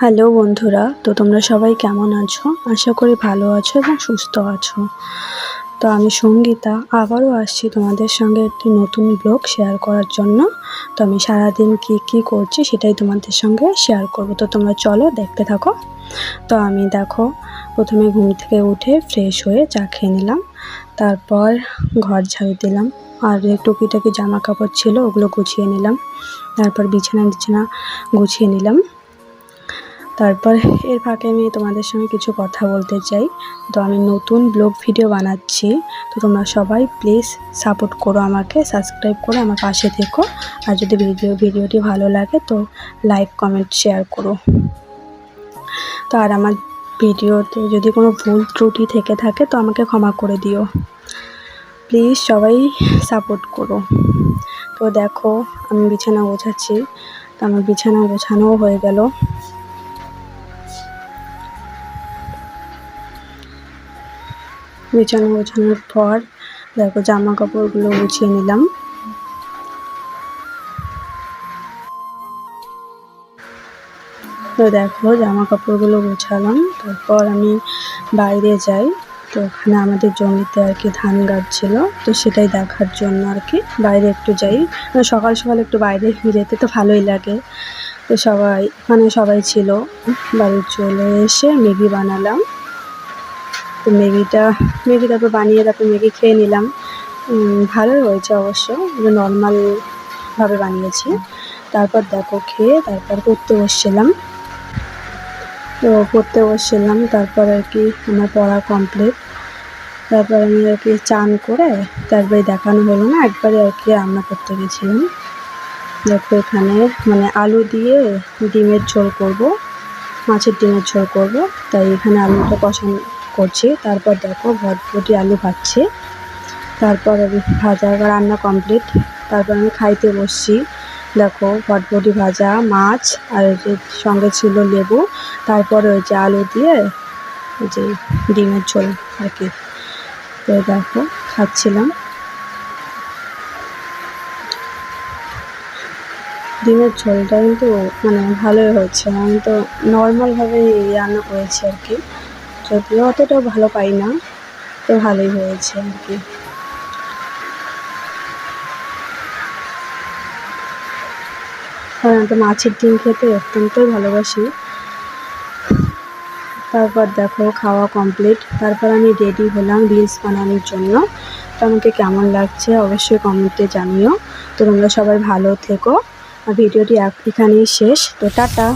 Hello বন্ধুরা, তো তোমরা সবাই কেমন আছো? আশা করি ভালো আছো এবং সুস্থ আছো। তো আমি সঙ্গীতা আবারও আসছি তোমাদের সঙ্গে একটি নতুন ব্লগ শেয়ার করার জন্য। তো আমি সারাদিন কি করছি সেটাই তোমাদের সঙ্গে শেয়ার করব। তো তোমরা চলো দেখতে থাকো। তো আমি দেখো প্রথমে ঘুম থেকে উঠে ফ্রেশ হয়ে চা খেয়ে নিলাম, তারপর ঘর ঝাড়ু দিলাম, আর টুকিটাকি জামা কাপড় ছিল ওগুলো গুছিয়ে নিলাম, তারপর বিছানা গুছিয়ে নিলাম। তারপর এর ফাঁকে আমি তোমাদের সঙ্গে কিছু কথা বলতে চাই। তো আমি নতুন ব্লগ ভিডিও বানাচ্ছি, তো তোমরা সবাই প্লিজ সাপোর্ট করো, আমাকে সাবস্ক্রাইব করে আমার পাশে থেকো। আর যদি ভিডিওটি ভালো লাগে তো লাইক কমেন্ট শেয়ার করো। তো আর আমার ভিডিওতে যদি কোনো ভুল ত্রুটি থেকে থাকে তো আমাকে ক্ষমা করে দিও, প্লিজ সবাই সাপোর্ট করো। তো দেখো আমি বিছানা গোছাচ্ছি, তো আমার বিছানা গোছানোও হয়ে গেল। বিছানা গোছানোর পর দেখো জামা কাপড়গুলো গুছিয়ে নিলাম। তো দেখো জামা কাপড়গুলো গোছালাম, তারপর আমি বাইরে যাই। তো ওখানে আমাদের জমিতে আর কি ধান গাড়ছিল, তো সেটাই দেখার জন্য আর কি বাইরে একটু যাই। সকাল সকাল একটু বাইরে যেতে তো ভালোই লাগে। তো সবাই ছিল। বাড়ি চলে এসে ম্যাগি বানালাম। তো ম্যাগি তারপর বানিয়ে তারপর ম্যাগি খেয়ে নিলাম। ভালোই হয়েছে অবশ্য, নর্মালভাবে বানিয়েছি। তারপর দেখো খেয়ে তারপর পড়তে বসছিলাম। তারপর আর কি আমার পড়া কমপ্লিট। তারপর আমি আর কি চান করে তারপরে দেখানো হলো না, একবারে আর কি রান্না করতে গেছিলাম। দেখো এখানে আলু দিয়ে ডিমের ঝোল করব, মাছের ডিমের ঝোল করব, তাই এখানে আলুটা কষানো করছি। তারপর দেখো ভটভটি আলু ভাজছে। তারপর আমি রান্না কমপ্লিট। তারপর আমি খাইতে বসছি। দেখো ভটভটি ভাজা, মাছ, আর যে সঙ্গে ছিল লেবু, তারপরে ওই যে আলু দিয়ে ওই যে ডিমের ঝোল আর কি। তো দেখো খাচ্ছিলাম। ডিমের ঝোলটা কিন্তু ভালোই হয়েছে। আমি তো নর্মালভাবেই রান্না করেছি আর কি, যদিও অতটাও ভালো পাই না, তো ভালোই হয়েছে আর কি। সাধারণত মাছের ডিম খেতে অত্যন্তই ভালোবাসি। তারপর দেখো খাওয়া কমপ্লিট। তারপর আমি রেডি হলাম রিলস বানানোর জন্য। তো আমাকে কেমন লাগছে অবশ্যই কমেন্টে জানিও। তো তোমরা সবাই ভালো থেকো। আর ভিডিওটি এখানেই শেষ। তো টাটা।